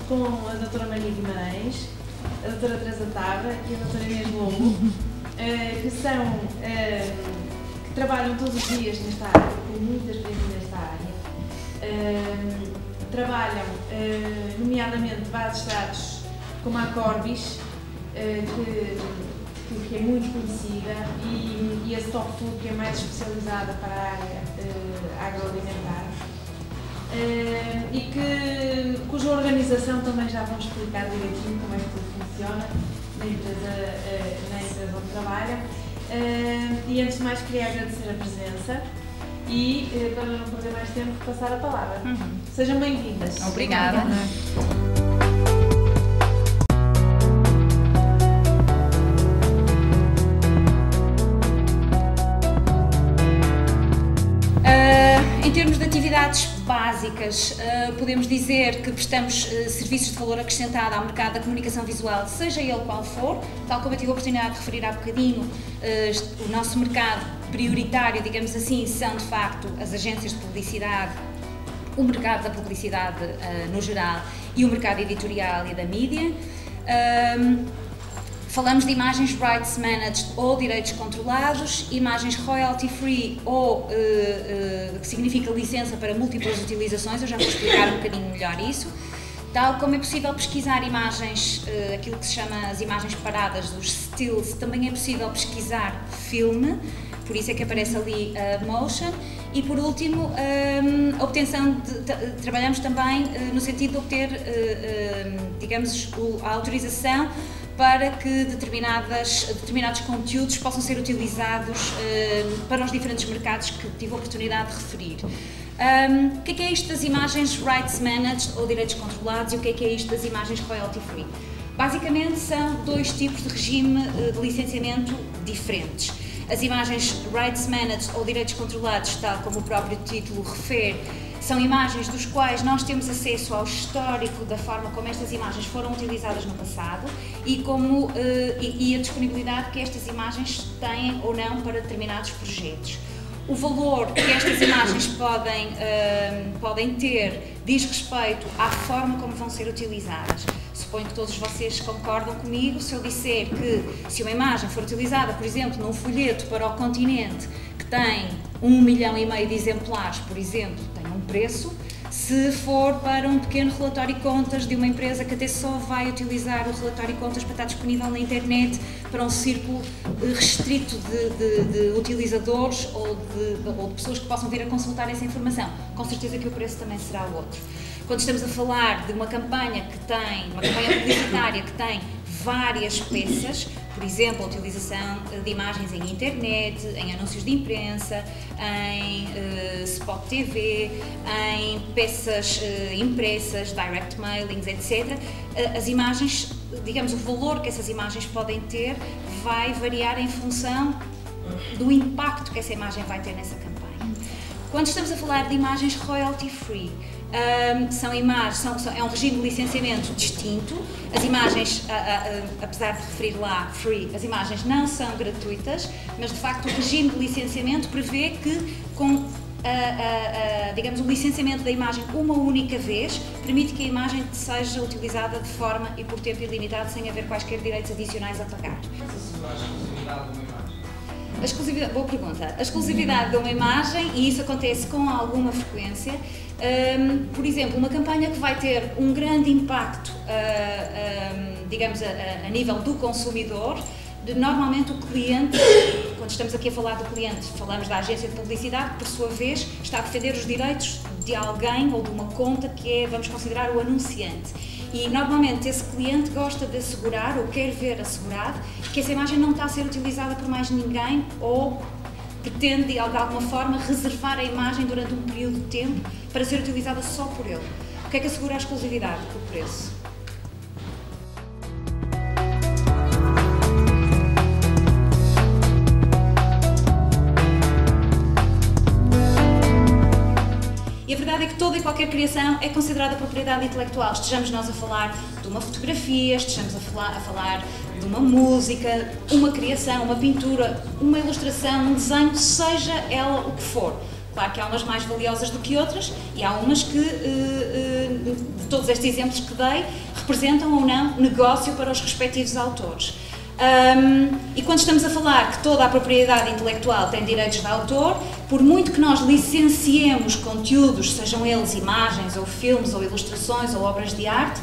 com a doutora Maria Guimarães, a doutora Teresa Tabra e a doutora Inês Lobo, que trabalham todos os dias nesta área, têm muita experiência nesta área. Trabalham, nomeadamente, bases de dados como a Corbis, que é muito conhecida, e a Stop Food, que é mais especializada para a área agroalimentar, e cuja organização também já vamos explicar direitinho como é que tudo funciona na empresa onde trabalha. E antes de mais queria agradecer a presença e, para não perder mais tempo, passar a palavra. Sejam bem-vindas. Obrigada. Em termos de atividades básicas, podemos dizer que prestamos serviços de valor acrescentado ao mercado da comunicação visual, seja ele qual for. Tal como eu tive a oportunidade de referir há bocadinho, o nosso mercado prioritário, digamos assim, são de facto as agências de publicidade, o mercado da publicidade no geral e o mercado editorial e da mídia. Falamos de imagens rights managed ou direitos controlados, imagens royalty free ou que significa licença para múltiplas utilizações. Eu já vou explicar um bocadinho melhor isso. Tal como é possível pesquisar imagens, aquilo que se chama as imagens paradas, os stills, também é possível pesquisar filme, por isso é que aparece ali motion. E por último, a obtenção trabalhamos também no sentido de obter, digamos, a autorização para que determinados conteúdos possam ser utilizados para os diferentes mercados que tive a oportunidade de referir. O que é isto das imagens rights managed ou direitos controlados e o que é isto das imagens royalty free? Basicamente são dois tipos de regime de licenciamento diferentes. As imagens rights managed ou direitos controlados, tal como o próprio título refere, são imagens dos quais nós temos acesso ao histórico da forma como estas imagens foram utilizadas no passado e a disponibilidade que estas imagens têm ou não para determinados projetos. O valor que estas imagens podem ter diz respeito à forma como vão ser utilizadas. Suponho que todos vocês concordam comigo se eu disser que se uma imagem for utilizada, por exemplo, num folheto para o continente que tem 1,5 milhão de exemplares, por exemplo, tem um preço. Se for para um pequeno relatório de contas de uma empresa que até só vai utilizar o relatório de contas para estar disponível na internet para um círculo restrito de utilizadores ou de pessoas que possam vir a consultar essa informação, com certeza que o preço também será outro. Quando estamos a falar de uma campanha publicitária que tem várias peças, por exemplo, a utilização de imagens em internet, em anúncios de imprensa, em spot TV, em peças impressas, direct mailings, etc. As imagens, digamos, o valor que essas imagens podem ter vai variar em função do impacto que essa imagem vai ter nessa campanha. Quando estamos a falar de imagens royalty free, é um regime de licenciamento distinto. As imagens, apesar de referir lá free, as imagens não são gratuitas, mas de facto o regime de licenciamento prevê que com digamos, o licenciamento da imagem uma única vez permite que a imagem seja utilizada de forma e por tempo ilimitado sem haver quaisquer direitos adicionais a pagar. A exclusividade, boa pergunta. A exclusividade de uma imagem, e isso acontece com alguma frequência, por exemplo, uma campanha que vai ter um grande impacto, digamos, a nível do consumidor, normalmente o cliente, quando estamos aqui a falar do cliente, falamos da agência de publicidade, que por sua vez está a defender os direitos de alguém ou de uma conta que é, vamos considerar, o anunciante. E normalmente esse cliente gosta de assegurar, ou quer ver assegurado, que essa imagem não está a ser utilizada por mais ninguém ou pretende de alguma forma reservar a imagem durante um período de tempo para ser utilizada só por ele. O que é que assegura a exclusividade? O preço. E a verdade é que toda e qualquer criação é considerada propriedade intelectual. Estejamos nós a falar de uma fotografia, estejamos a falar de uma música, uma criação, uma pintura, uma ilustração, um desenho, seja ela o que for. Claro que há umas mais valiosas do que outras e há umas que de todos estes exemplos que dei, representam ou não negócio para os respectivos autores. E quando estamos a falar que toda a propriedade intelectual tem direitos de autor, por muito que nós licenciemos conteúdos, sejam eles imagens, ou filmes, ou ilustrações, ou obras de arte,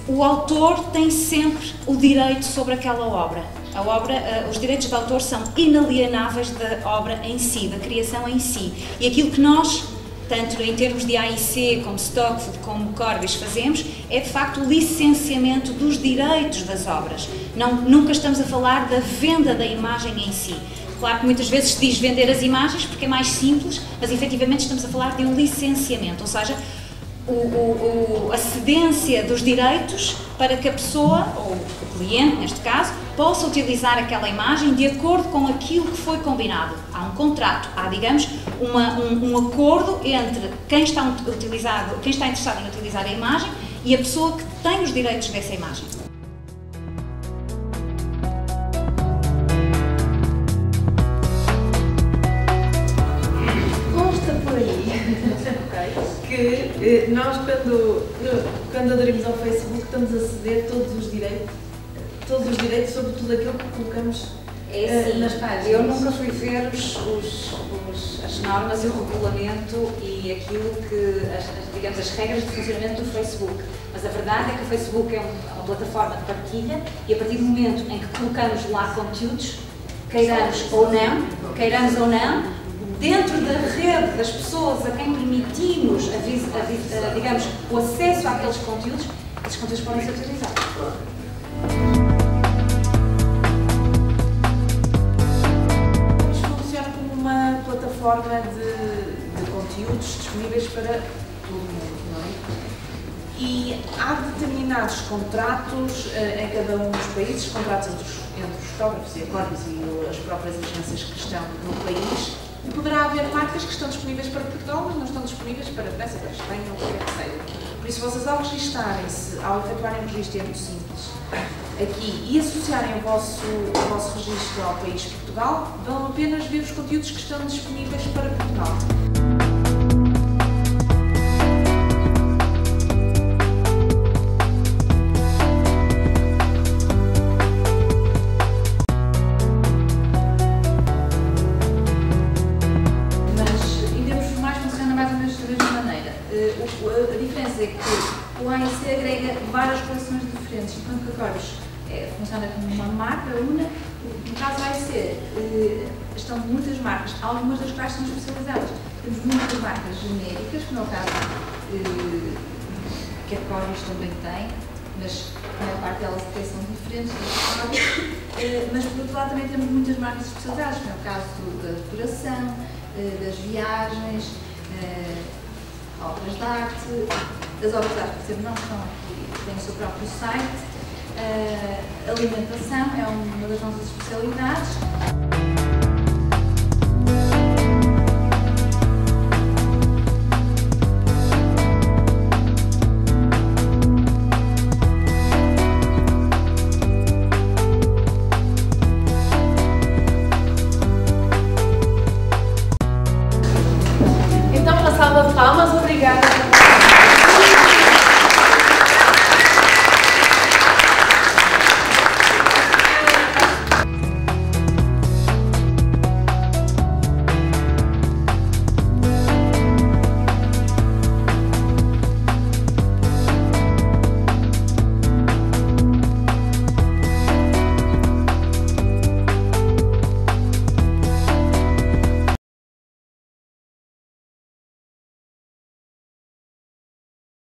o autor tem sempre o direito sobre aquela obra. A obra, os direitos de autor são inalienáveis da obra em si, da criação em si. E aquilo que nós, tanto em termos de AIC, como Stockfood, como Corbis, fazemos, é de facto o licenciamento dos direitos das obras. Nunca estamos a falar da venda da imagem em si. Claro que muitas vezes se diz vender as imagens porque é mais simples, mas efetivamente estamos a falar de um licenciamento, ou seja, a cedência dos direitos para que a pessoa, ou o cliente neste caso, possa utilizar aquela imagem de acordo com aquilo que foi combinado. Há um contrato, há, digamos, um acordo entre quem está interessado em utilizar a imagem e a pessoa que tem os direitos dessa imagem. Consta por aí que nós, quando aderimos ao Facebook, estamos a ceder todos os direitos sobre tudo aquilo que colocamos nas páginas. Eu nunca fui ver as normas e o regulamento e aquilo que, digamos, as regras de funcionamento do Facebook. Mas a verdade é que o Facebook é uma plataforma de partilha e a partir do momento em que colocamos lá conteúdos, queiramos ou não, dentro da rede das pessoas a quem permitimos, digamos, o acesso àqueles conteúdos, esses conteúdos podem ser utilizados. Funciona como uma plataforma de conteúdos disponíveis para todo mundo, não é? E há determinados contratos em cada um dos países, contratos entre os fotógrafos e a Corbis e as próprias agências que estão no país, e poderá haver marcas que estão disponíveis para Portugal, mas não estão disponíveis para a França, para a Espanha ou o que quer que seja. Por isso, vocês ao registarem-se, ao efetuarem o registro, é muito simples, aqui, e associarem o vosso registro ao país de Portugal, vão apenas ver os conteúdos que estão disponíveis para Portugal. A diferença é que o AIC agrega várias coleções diferentes, enquanto que a Corbis funciona como uma marca una. No caso do AIC estão muitas marcas, algumas das quais são especializadas. Temos muitas marcas genéricas, como é o caso que a Corbis também tem, mas a maior parte delas até são diferentes das Corbis. Mas por outro lado também temos muitas marcas especializadas, como é o caso da decoração, das viagens, obras de arte. As obras de arte, por exemplo, não estão aqui, têm o seu próprio site. Alimentação é uma das nossas especialidades. Então, uma salva de palmas, obrigada.